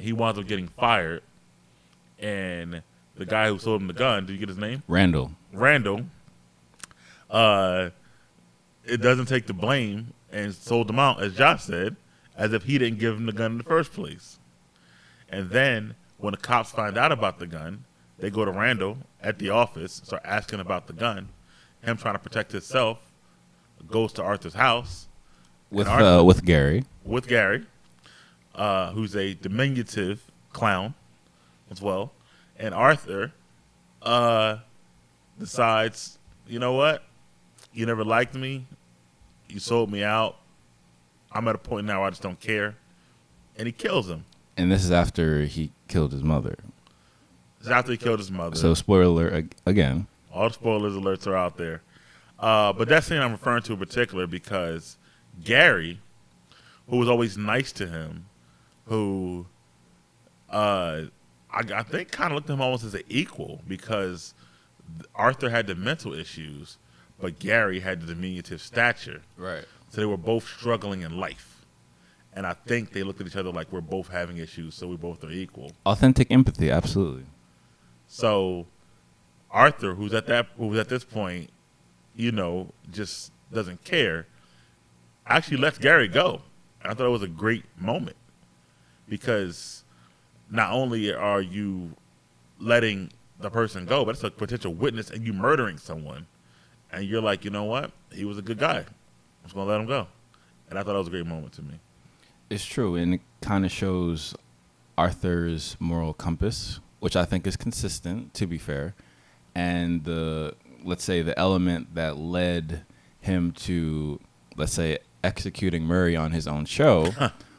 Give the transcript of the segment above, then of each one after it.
he winds up getting fired. And the guy who sold him the gun, did you get his name? Randall. It doesn't take the blame and sold him out, as Josh said, as if he didn't give him the gun in the first place. And then when the cops find out about the gun, they go to Randall at the office, start asking about the gun. Him trying to protect himself, goes to Arthur's house. With Gary. With Gary, who's a diminutive clown as well. And Arthur decides, you know what? You never liked me. You sold me out. I'm at a point now where I just don't care. And he kills him. And this is after he killed his mother. It's after he killed his mother. So spoiler alert again. All the spoilers alerts are out there. But that scene I'm referring to in particular because Gary, who was always nice to him, who I think kind of looked at him almost as an equal because Arthur had the mental issues, but Gary had the diminutive stature. Right. So they were both struggling in life. And I think they looked at each other like we're both having issues, so we both are equal. Authentic empathy, absolutely. So Arthur, who's at this point, just doesn't care, actually lets Gary go. And I thought it was a great moment because not only are you letting the person go, but it's a potential witness and you murdering someone. And you're like, you know what? He was a good guy. I'm just going to let him go. And I thought it was a great moment to me. It's true, and it kind of shows Arthur's moral compass, which I think is consistent, to be fair. And let's say the element that led him to, let's say, executing Murray on his own show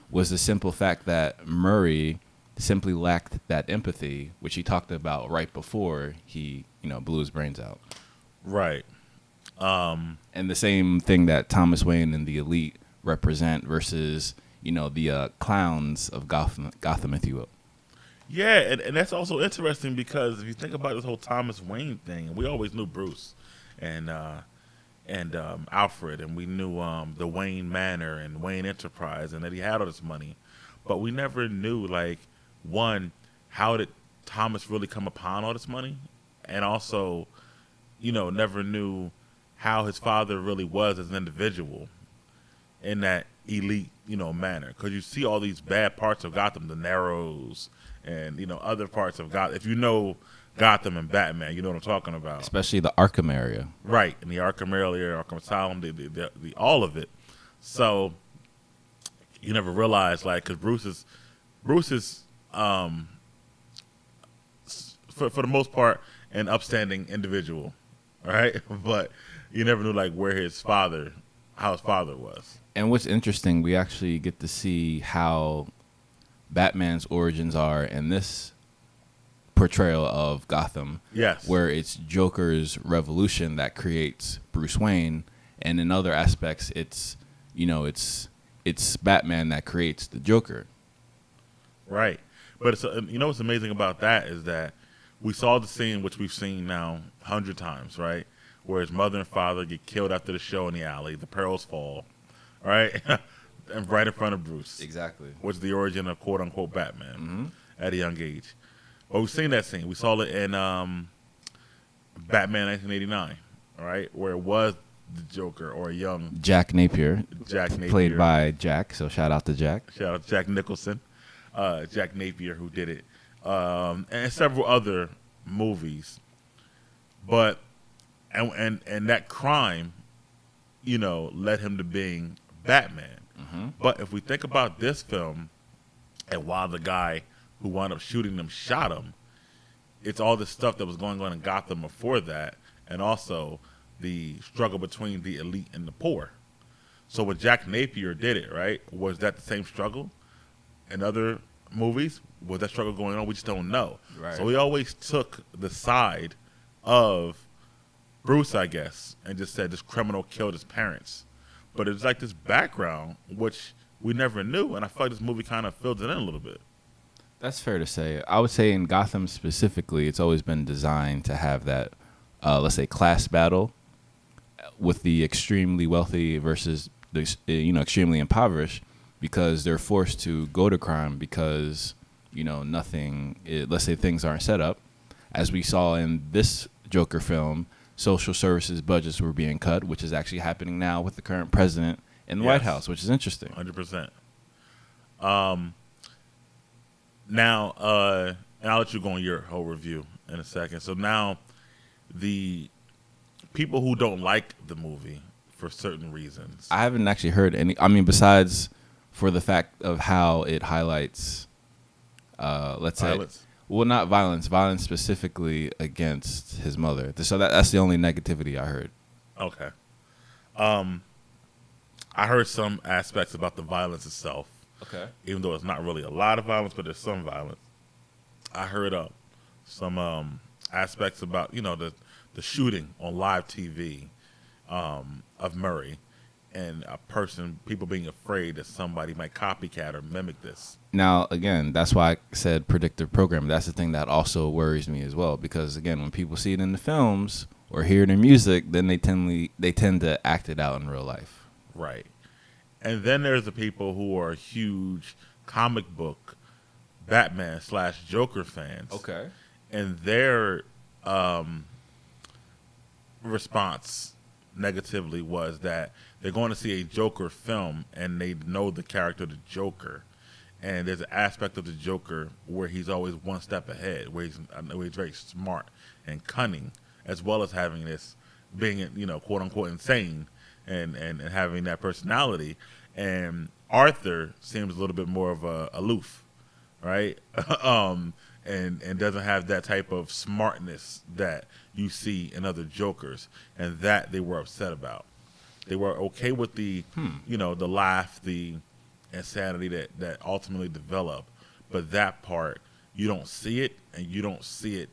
was the simple fact that Murray simply lacked that empathy, which he talked about right before he, blew his brains out. Right. And the same thing that Thomas Wayne and the elite represent versus, the clowns of Gotham, if you will. Yeah, and that's also interesting because if you think about this whole Thomas Wayne thing, we always knew Bruce and Alfred, and we knew the Wayne Manor and Wayne Enterprise, and that he had all this money, but we never knew, one, how did Thomas really come upon all this money, and also, never knew how his father really was as an individual in that elite, manner. Because you see all these bad parts of Gotham, the Narrows, and other parts of Gotham. If you know Gotham and Batman, you know what I'm talking about. Especially the Arkham area. Right, in the Arkham area, Arkham Asylum, the all of it. So you never realize, because Bruce is for the most part an upstanding individual, all right? But you never knew how his father was. And what's interesting, we actually get to see how Batman's origins are in this portrayal of Gotham. Yes. Where it's Joker's revolution that creates Bruce Wayne, and in other aspects it's Batman that creates the Joker. Right. But what's amazing about that is that we saw the scene, which we've seen now 100 times, right? Where his mother and father get killed after the show in the alley, the perils fall, right? And right in front of Bruce. Exactly. Which is the origin of quote-unquote Batman at a young age. But we've seen that scene. We saw it in Batman 1989, all right? Where it was the Joker or a young... Jack Napier. Played by Jack, so shout out to Jack. Shout out to Jack Nicholson. Jack Napier who did it. And several other movies. But... And that crime, led him to being Batman. Mm-hmm. But if we think about this film, and why the guy who wound up shooting them shot him, it's all the stuff that was going on in Gotham before that, and also the struggle between the elite and the poor. So when Jack Napier did it, right, was that the same struggle in other movies? Was that struggle going on? We just don't know. Right. So he always took the side of Bruce, I guess, and just said this criminal killed his parents. But it's like this background, which we never knew, and I feel like this movie kind of filled it in a little bit. That's fair to say. I would say in Gotham specifically, it's always been designed to have that, let's say, class battle with the extremely wealthy versus the extremely impoverished, because they're forced to go to crime because nothing, let's say things aren't set up. As we saw in this Joker film, social services budgets were being cut, which is actually happening now with the current president in the White House, which is interesting. 100%. Now, and I'll let you go on your whole review in a second. So now, the people who don't like the movie for certain reasons. I haven't actually heard any. I mean, besides for the fact of how it highlights, let's violence. say, well, not violence specifically against his mother. So that's the only negativity I heard. Okay. I heard some aspects about the violence itself. Okay. Even though it's not really a lot of violence, but there's some violence. I heard some aspects about the shooting on live TV of Murray, and people being afraid that somebody might copycat or mimic this. Now, again, that's why I said predictive programming. That's the thing that also worries me as well, because again, when people see it in the films or hear it in music, then they tend to act it out in real life. Right. And then there's the people who are huge comic book Batman/Joker fans. Okay. And their response negatively was that they're going to see a Joker film and they know the character of the Joker. And there's an aspect of the Joker where he's always one step ahead, where he's very smart and cunning, as well as having this being, quote unquote insane and having that personality. And Arthur seems a little bit more of a aloof, right? And doesn't have that type of smartness that you see in other Jokers, and that they were upset about. They were okay with the, the laugh, the insanity that ultimately developed, but that part you don't see it, and you don't see it,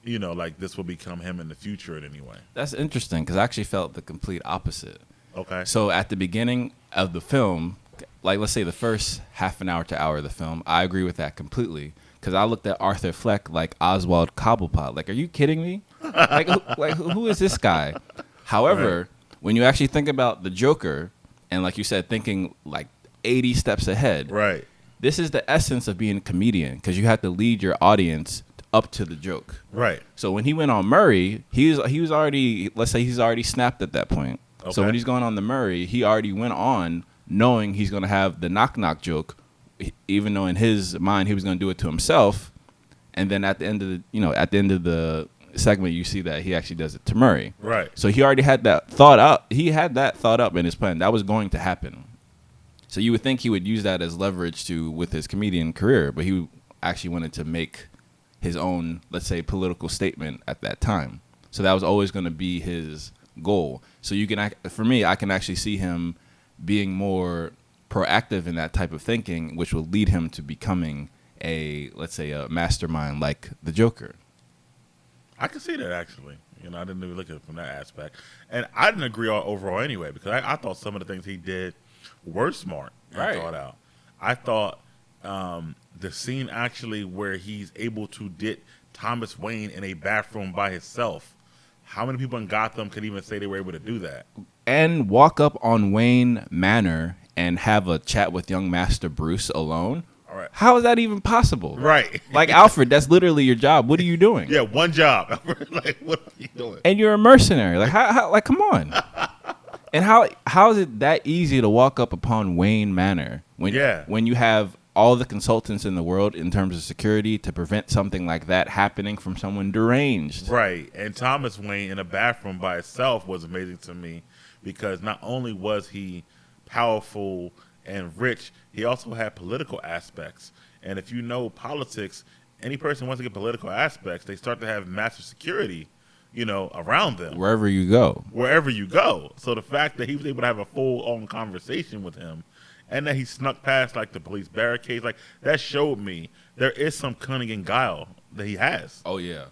like this will become him in the future in any way. That's interesting because I actually felt the complete opposite. Okay. So at the beginning of the film, like let's say the first half an hour to hour of the film, I agree with that completely. Because I looked at Arthur Fleck like Oswald Cobblepot. Like, are you kidding me? Who is this guy? However, when you actually think about the Joker, and like you said, thinking like 80 steps ahead, right? This is the essence of being a comedian, because you have to lead your audience up to the joke, right? So when he went on Murray, he was already, let's say he's already snapped at that point. Okay. So when he's going on the Murray, he already went on knowing he's going to have the knock joke, even though in his mind he was going to do it to himself, and then at the end of the segment, you see that he actually does it to Murray. Right. So he already had that thought out. He had that thought up in his plan. That was going to happen. So you would think he would use that as leverage with his comedian career, but he actually wanted to make his own, let's say, political statement at that time. So that was always going to be his goal. So for me, I can actually see him being more proactive in that type of thinking, which will lead him to becoming let's say a mastermind like the Joker. I can see that, actually. I didn't even look at it from that aspect. And I didn't agree overall anyway, because I thought some of the things he did were smart and thought out. I thought the scene actually where he's able to get Thomas Wayne in a bathroom by himself. How many people in Gotham could even say they were able to do that? And walk up on Wayne Manor and have a chat with young Master Bruce alone. All right. How is that even possible? Right. Like, Alfred, that's literally your job. What are you doing? Yeah, one job. Like, what are you doing? And you're a mercenary. Like, how like, come on. And how is it that easy to walk up upon Wayne Manor when you have all the consultants in the world in terms of security to prevent something like that happening from someone deranged? Right. And Thomas Wayne in a bathroom by itself was amazing to me, because not only was he powerful and rich, he also had political aspects. And if you know politics, any person who wants to get political aspects, they start to have massive security, around them. Wherever you go. So the fact that he was able to have a full-on conversation with him, and that he snuck past like the police barricades, like that showed me there is some cunning and guile that he has. Oh yeah.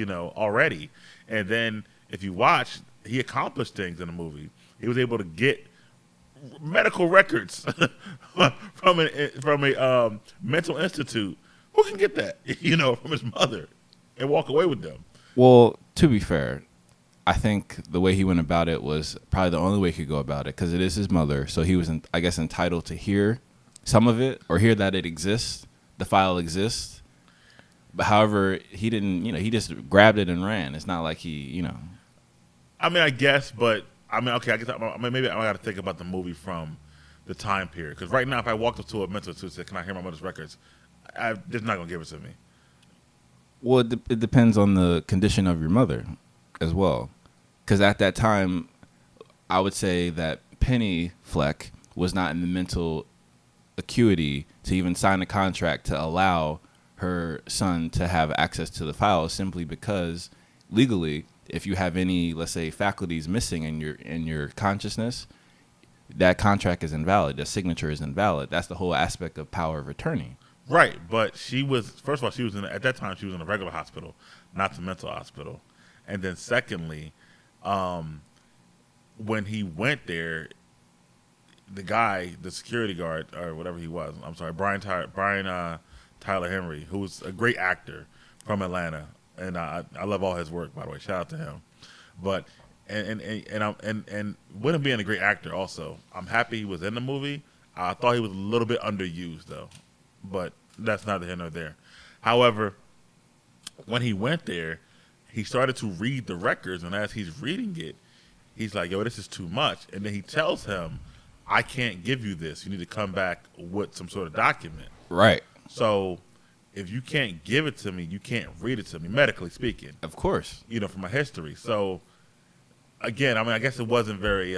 Already. And then if you watch, he accomplished things in the movie. He was able to get medical records from a mental institute. Who can get that? From his mother, and walk away with them. Well, to be fair, I think the way he went about it was probably the only way he could go about it, because it is his mother. So he was, I guess, entitled to hear some of it or hear that it exists. the file exists. But however, he didn't, he just grabbed it and ran. It's not like he. I mean, I guess, but I mean, okay, maybe I got to think about the movie from the time period. Because right now, if I walked up to a mental institute and said, "Can I hear my mother's records?" They're not gonna give it to me. Well, it depends on the condition of your mother, as well. Because at that time, I would say that Penny Fleck was not in the mental acuity to even sign a contract to allow her son to have access to the files, simply because legally, if you have any, let's say, faculties missing in your consciousness, that contract is invalid. The signature is invalid. That's the whole aspect of power of attorney. Right, but she was, first of all, at that time she was in a regular hospital, not the mental hospital. And then secondly, when he went there, the guy, the security guard or whatever he was, I'm sorry, Brian Tyler Henry, who's a great actor from Atlanta, and I love all his work, by the way. Shout out to him. But and with him being a great actor, also, I'm happy he was in the movie. I thought he was a little bit underused though, but that's neither here nor there. However, when he went there, he started to read the records, and as he's reading it, he's like, "Yo, this is too much." And then he tells him, "I can't give you this. You need to come back with some sort of document." Right. So if you can't give it to me, you can't read it to me, medically speaking. Of course. From my history. So again, I mean, I guess it wasn't very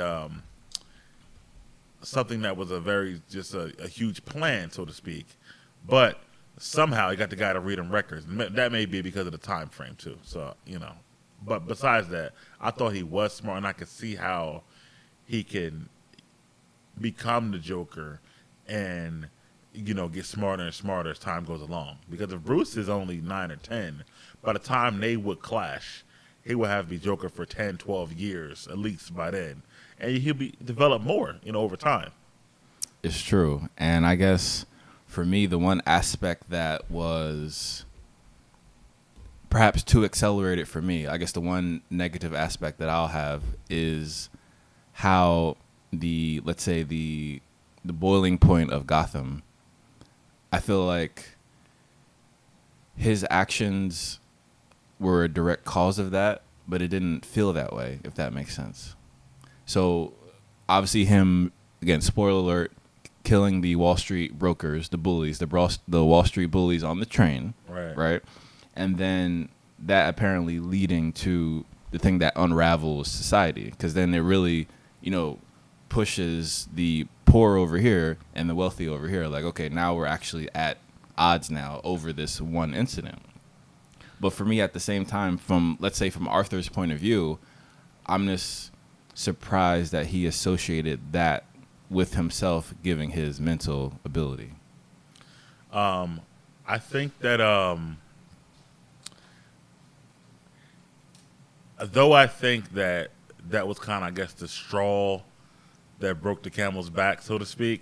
something that was a huge plan, so to speak. But somehow he got the guy to read him records. That may be because of the time frame too. So, But besides that, I thought he was smart, and I could see how he can become the Joker and get smarter and smarter as time goes along. Because if Bruce is only 9 or 10, by the time they would clash, he would have to be Joker for 10, 12 years at least by then, and he'll be developed more, over time. It's true, and I guess for me, the one aspect that was perhaps too accelerated for me, I guess the one negative aspect that I'll have is how let's say the boiling point of Gotham, I feel like his actions were a direct cause of that, but it didn't feel that way, if that makes sense. So obviously him, again, spoiler alert, killing the Wall Street brokers, the bullies, the Wall Street bullies on the train, right? And then that apparently leading to the thing that unravels society, because then it really, pushes the poor over here and the wealthy over here. Like, okay, now we're actually at odds now over this one incident. But for me, at the same time, let's say from Arthur's point of view, I'm just surprised that he associated that with himself giving his mental ability. I think that though I think that was kind of, I guess, the straw that broke the camel's back, so to speak.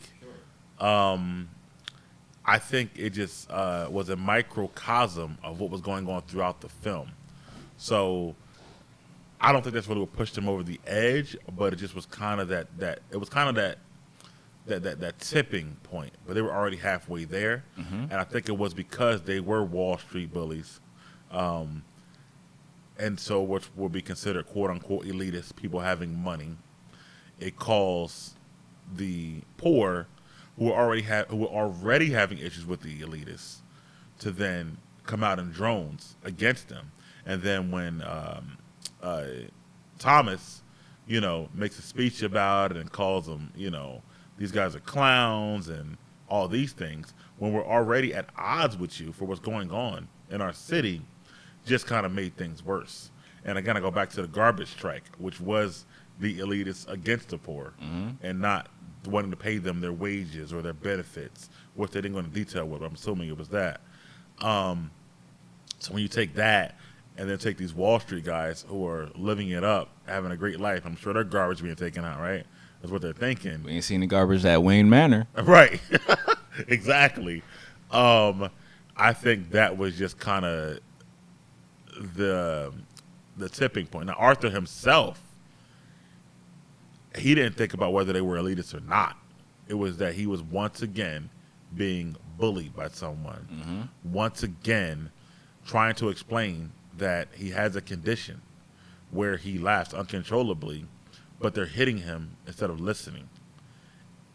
I think it just was a microcosm of what was going on throughout the film. So I don't think that's really what pushed him over the edge, but it just was kind of that tipping point. But they were already halfway there, and I think it was because they were Wall Street bullies, and so what would be considered quote unquote elitist people having money. It caused the poor, who were already having issues with the elitists, to then come out in drones against them. And then when Thomas, makes a speech about it and calls them, these guys are clowns and all these things, when we're already at odds with you for what's going on in our city, just kind of made things worse. And again, I go back to the garbage strike, which was the elitists against the poor, and not wanting to pay them their wages or their benefits, which they didn't go into detail with. I'm assuming it was that. So when you take that and then take these Wall Street guys who are living it up, having a great life, I'm sure their garbage being taken out, right? That's what they're thinking. We ain't seen the garbage at Wayne Manor. Right. Exactly. I think that was just kind of the tipping point. Now, Arthur himself, he didn't think about whether they were elitists or not. It was that he was once again being bullied by someone. Once again, trying to explain that he has a condition where he laughs uncontrollably, but they're hitting him instead of listening.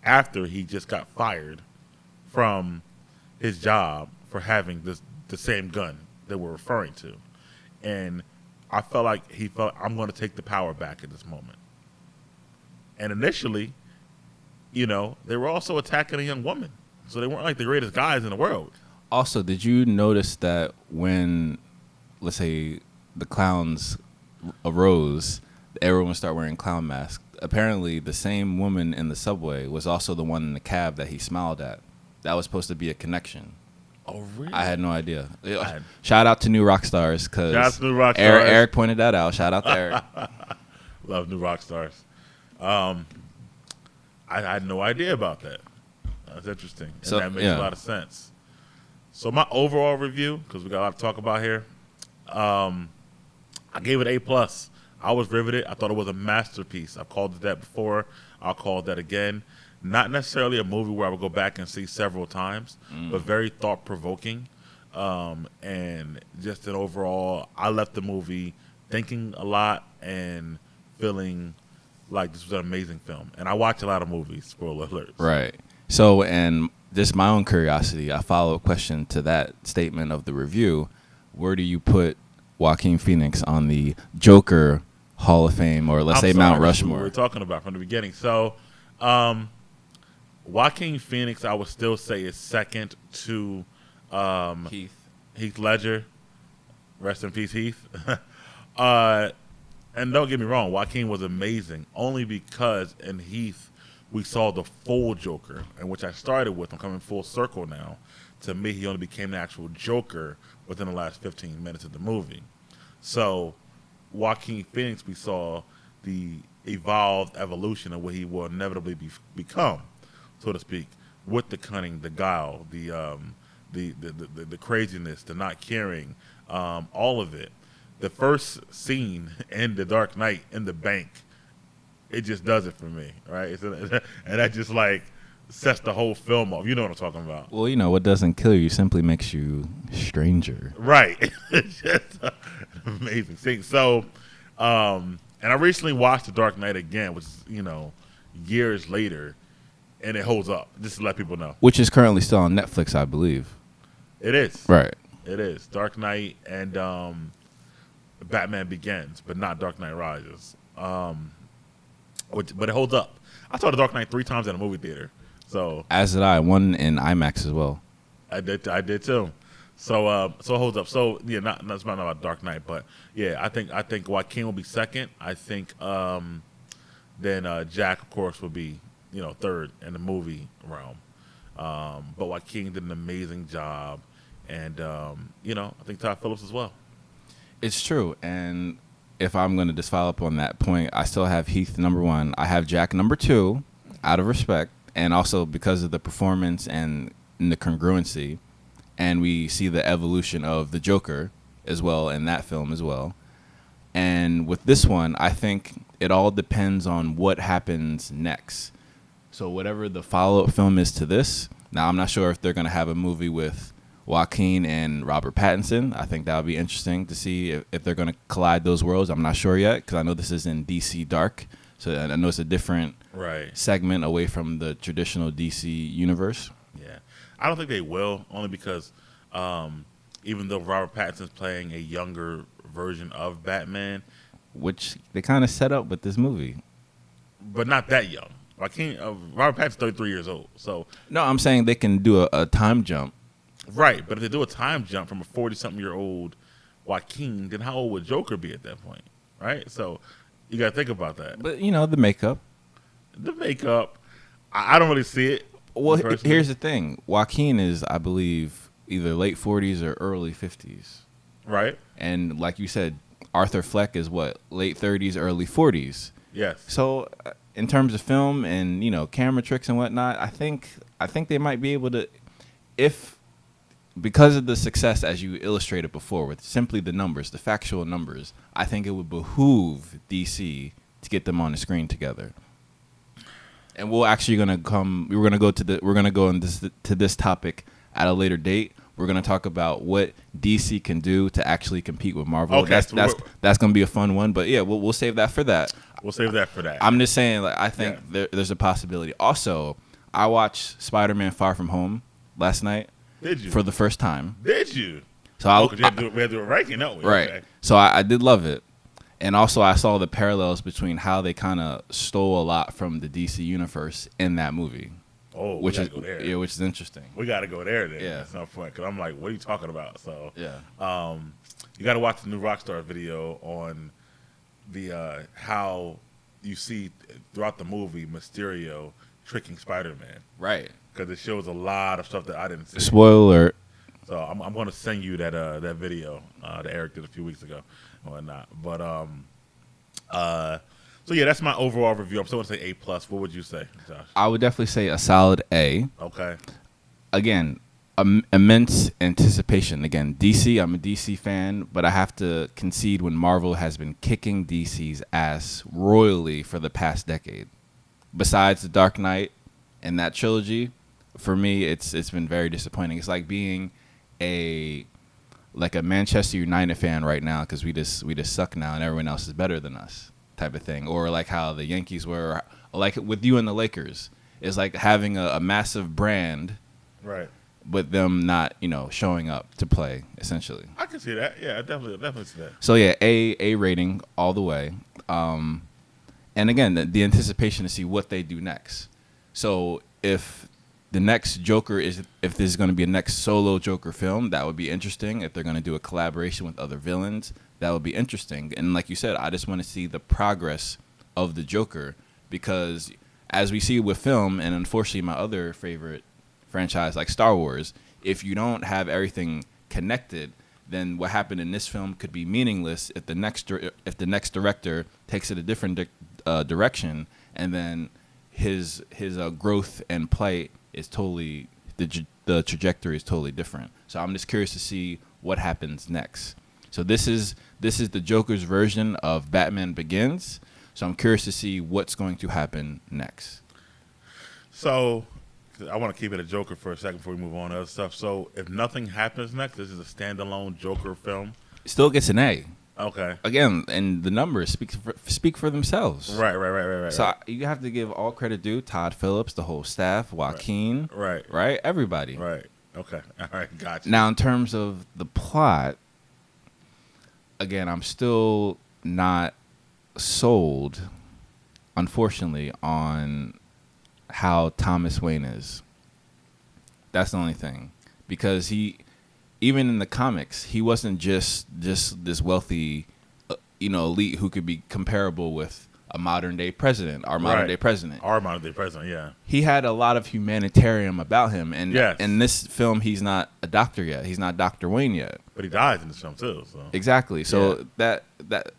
After he just got fired from his job for having the same gun that we're referring to. And I felt like he felt, I'm going to take the power back at this moment. And initially, you know, they were also attacking a young woman. So they weren't like the greatest guys in the world. Also, did you notice that when, let's say, the clowns arose, everyone started wearing clown masks? Apparently, the same woman in the subway was also the one in the cab that he smiled at. That was supposed to be a connection. Oh, really? I had no idea. Shout out to New Rock Stars, because Eric, Eric pointed that out. Shout out to Eric. Love New Rock Stars. I had no idea about that. That's interesting. And So, that makes yeah. a lot of sense. So my overall review, because we got a lot to talk about here, I gave it A+. I was riveted. I thought it was a masterpiece. I've called it that before. I'll call it that again. Not necessarily a movie where I would go back and see several times, but very thought-provoking. And just an overall, I left the movie thinking a lot and feeling like this was an amazing film. And I watch a lot of movies, spoiler alert. Right. So, and just my own curiosity, a follow-up question to that statement of the review, where do you put Joaquin Phoenix on the Joker Hall of Fame, or let's say Mount That's what Rushmore? we were talking about from the beginning. So, Joaquin Phoenix, I would still say, is second to Heath Ledger. Rest in peace, Heath. And don't get me wrong, Joaquin was amazing, only because in Heath we saw the full Joker, and which I started with. I'm coming full circle now. To me, he only became the actual Joker within the last 15 minutes of the movie. So, Joaquin Phoenix, we saw the evolved evolution of what he will inevitably become, so to speak, with the cunning, the guile, the craziness, the not caring, all of it. The first scene in The Dark Knight in the bank, it just does it for me, right? And that just like sets the whole film off. You know what I'm talking about. Well, you know, what doesn't kill you simply makes you stranger. Right. It's just an amazing thing. So, and I recently watched The Dark Knight again, which is, you know, years later, and it holds up, just to let people know. Which is currently still on Netflix, I believe. It is. Right. It is. Dark Knight and Batman Begins, but not Dark Knight Rises. But it holds up. I saw The Dark Knight 3 times in a movie theater. So As did I. One in IMAX as well. I did too. So it holds up. So yeah, not about Dark Knight, but yeah, I think Joaquin will be second. I think then Jack, of course, will be, you know, third in the movie realm. But Joaquin did an amazing job, and you know, I think Todd Phillips as well. It's true. And if I'm going to just follow up on that point, I still have Heath number 1. I have Jack number 2, out of respect, and also because of the performance and the congruency. And we see the evolution of the Joker as well in that film as well. And with this one, I think it all depends on what happens next. So whatever the follow-up film is to this, now I'm not sure if they're going to have a movie with Joaquin and Robert Pattinson. I think that would be interesting to see if they're going to collide those worlds. I'm not sure yet, because I know this is in DC Dark. So I know it's a different segment away from the traditional DC universe. Yeah. I don't think they will, only because even though Robert Pattinson's playing a younger version of Batman, which they kind of set up with this movie. But not that young. Robert Pattinson's 33 years old. So no, I'm saying they can do a time jump. Right, but if they do a time jump from a 40-something-year-old Joaquin, then how old would Joker be at that point, right? So you got to think about that. But, you know, the makeup. I don't really see it. Well, here's the thing. Joaquin is, I believe, either late 40s or early 50s. Right. And like you said, Arthur Fleck is what, late 30s, early 40s. Yes. So in terms of film and, you know, camera tricks and whatnot, I think they might be able to, because of the success, as you illustrated before, with simply the numbers, the factual numbers, I think it would behoove DC to get them on the screen together. And we're gonna go to this topic at a later date. We're gonna talk about what DC can do to actually compete with Marvel. Okay, That's gonna be a fun one. But yeah, we'll save that for that. We'll save that for that. I'm just saying, like, I think there's a possibility. Also, I watched Spider-Man: Far From Home last night. Did you? For the first time. Did you? So we had to do a ranking, don't we? Right. Okay. So I did love it. And also I saw the parallels between how they kind of stole a lot from the DC universe in that movie. Oh, which is go there. Yeah, which is interesting. We got to go there then. Yeah. At some point, because I'm like, what are you talking about? So yeah. You got to watch the new Rockstar video on the how you see throughout the movie Mysterio tricking Spider-Man. Right. Because it shows a lot of stuff that I didn't see. Spoiler alert. So I'm going to send you that video that Eric did a few weeks ago and whatnot. But so yeah, that's my overall review. I'm still going to say A+. What would you say, Josh? I would definitely say a solid A. Okay. Again, immense anticipation. Again, DC, I'm a DC fan, but I have to concede when Marvel has been kicking DC's ass royally for the past decade. Besides The Dark Knight and that trilogy, for me, it's been very disappointing. It's like being a Manchester United fan right now because we just suck now and everyone else is better than us type of thing. Or like how the Yankees were, like with you and the Lakers. It's like having a massive brand, right? But them not showing up to play essentially. I can see that. Yeah, I definitely see that. So yeah, A rating all the way. And again, the anticipation to see what they do next. So if the next Joker if there's going to be a next solo Joker film, that would be interesting. If they're going to do a collaboration with other villains, that would be interesting. And like you said, I just want to see the progress of the Joker because as we see with film, and unfortunately my other favorite franchise like Star Wars, if you don't have everything connected, then what happened in this film could be meaningless if the next director takes it a different direction, and then his growth and plight is totally the trajectory is totally different. So I'm just curious to see what happens next. So this is the Joker's version of Batman Begins. So I'm curious to see what's going to happen next. So I want to keep it a Joker for a second before we move on to other stuff. So if nothing happens next, this is a standalone Joker film. Still gets an A. Okay. Again, and the numbers speak for themselves. Right. So you have to give all credit due Todd Phillips, the whole staff, Joaquin. Right. Everybody. Right. Okay. All right. Gotcha. Now, in terms of the plot, again, I'm still not sold, unfortunately, on how Thomas Wayne is. That's the only thing. Because even in the comics, he wasn't just this wealthy, elite who could be comparable with a modern day president, our modern day president. Our modern day president, yeah. He had a lot of humanitarian about him, and yes. In this film, he's not a doctor yet. He's not Dr. Wayne yet. But he dies in this film too. So. Exactly. So that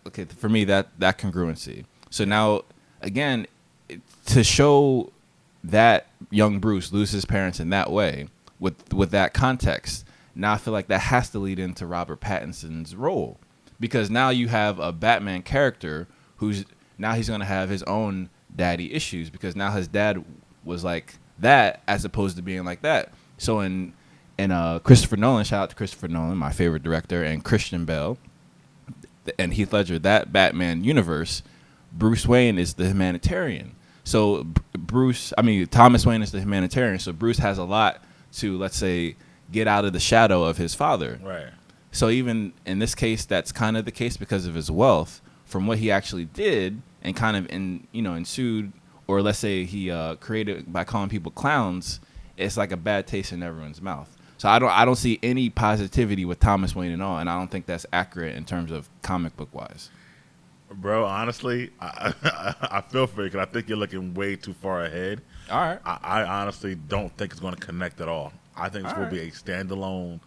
okay for me that congruency. So now again, to show that young Bruce lose his parents in that way with that context. Now I feel like that has to lead into Robert Pattinson's role because now you have a Batman character who's now he's going to have his own daddy issues because now his dad was like that as opposed to being like that. So in Christopher Nolan, shout out to Christopher Nolan, my favorite director, and Christian Bale and Heath Ledger, that Batman universe, Bruce Wayne is the humanitarian. So Thomas Wayne is the humanitarian. So Bruce has a lot to, let's say, get out of the shadow of his father. Right. So even in this case, that's kind of the case because of his wealth from what he actually did and kind of ensued, or let's say he created by calling people clowns. It's like a bad taste in everyone's mouth. So I don't see any positivity with Thomas Wayne at all, and I don't think that's accurate in terms of comic book wise. Bro, honestly, I feel for you because I think you're looking way too far ahead. All right. I honestly don't think it's going to connect at all. I think this will be a standalone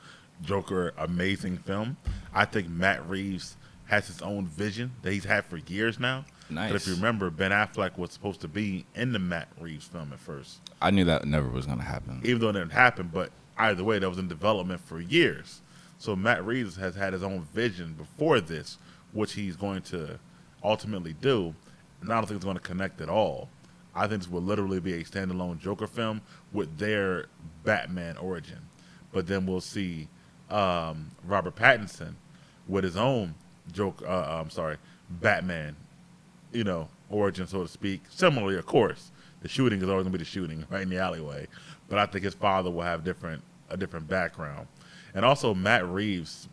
Joker amazing film. I think Matt Reeves has his own vision that he's had for years now. Nice. But if you remember, Ben Affleck was supposed to be in the Matt Reeves film at first. I knew that never was going to happen. Even though it didn't happen, but either way, that was in development for years. So Matt Reeves has had his own vision before this, which he's going to ultimately do. And I don't think it's going to connect at all. I think this will literally be a standalone Joker film with their Batman origin. But then we'll see Robert Pattinson with his own Batman, origin, so to speak. Similarly, of course, the shooting is always going to be the shooting right in the alleyway. But I think his father will have a different background. And also Matt Reeves,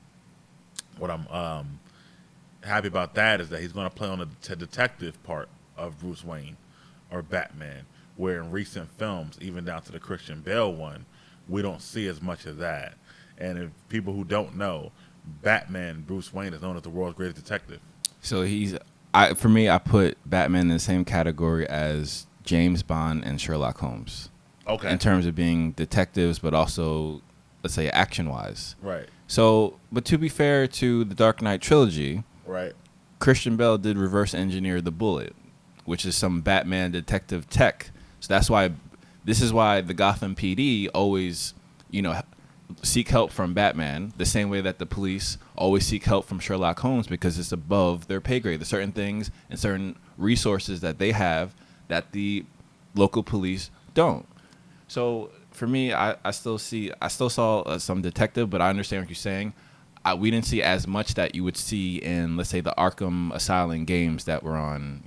what I'm happy about that is that he's going to play on the detective part of Bruce Wayne or Batman, where in recent films, even down to the Christian Bale one, we don't see as much of that. And if people who don't know, Batman, Bruce Wayne, is known as the world's greatest detective. So for me, I put Batman in the same category as James Bond and Sherlock Holmes. Okay. In terms of being detectives, but also, let's say, action-wise. Right. So, but to be fair to the Dark Knight trilogy, right, Christian Bale did reverse engineer the bullet, which is some Batman detective tech. So this is why the Gotham PD always, seek help from Batman, the same way that the police always seek help from Sherlock Holmes, because it's above their pay grade. There's certain things and certain resources that they have that the local police don't. So for me, I still saw some detective, but I understand what you're saying. We didn't see as much that you would see in, let's say, the Arkham Asylum games that were on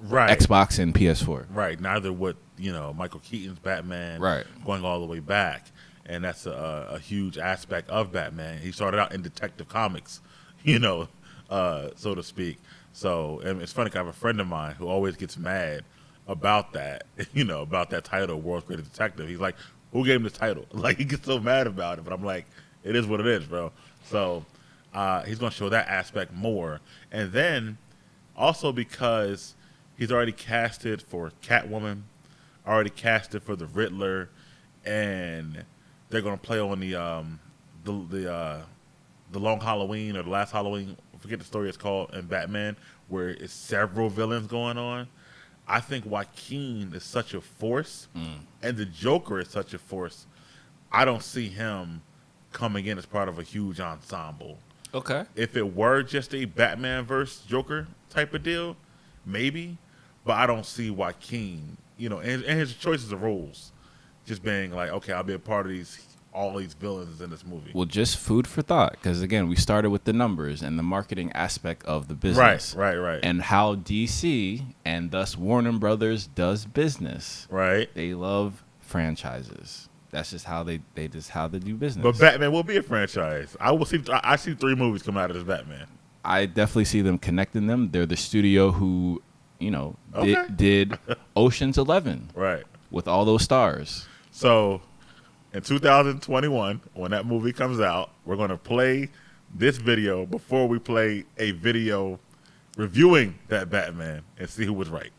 right. Xbox and PS4. Right. Neither would Michael Keaton's Batman, right, going all the way back, and that's a huge aspect of Batman. He started out in Detective Comics, so to speak. So, and it's funny, 'cause I have a friend of mine who always gets mad about that, about that title, World's Greatest Detective. He's like, who gave him this title? Like, he gets so mad about it, but I'm like, it is what it is, bro. So he's going to show that aspect more. And then also because he's already casted for Catwoman, already casted for the Riddler, and they're going to play on the Long Halloween or the Last Halloween, I forget the story it's called, in Batman, where it's several villains going on. I think Joaquin is such a force, and the Joker is such a force. I don't see him coming in as part of a huge ensemble. Okay. If it were just a Batman versus Joker type of deal, maybe. But I don't see Joaquin, and his choices of roles, just being like, okay, I'll be a part of all these villains in this movie. Well, just food for thought, because again, we started with the numbers and the marketing aspect of the business. Right. And how DC and thus Warner Brothers does business. Right. They love franchises. That's just how they do business. But Batman will be a franchise. I see 3 movies come out of this Batman. I definitely see them connecting them. They're the studio who, did Ocean's 11. Right. With all those stars. So in 2021, when that movie comes out, we're going to play this video before we play a video reviewing that Batman and see who was right.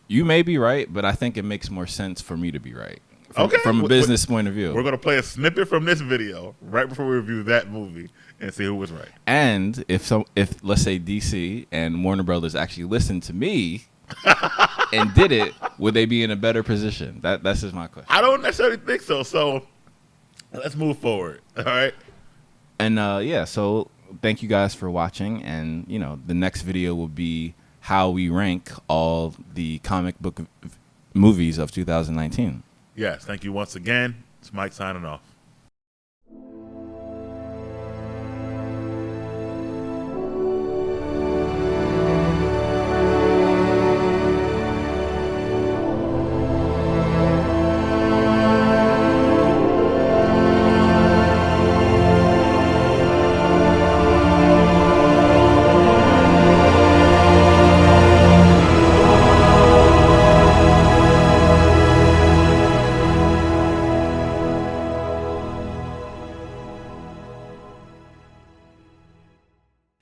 You may be right, but I think it makes more sense for me to be right. Okay. From a business point of view. We're going to play a snippet from this video right before we review that movie and see who was right. And if let's say DC and Warner Brothers actually listened to me and did it, would they be in a better position? That's just my question. I don't necessarily think so. So let's move forward. All right. And so thank you guys for watching. And the next video will be how we rank all the comic book movies of 2019. Yes, thank you once again. It's Mike signing off.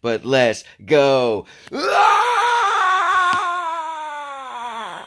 But let's go.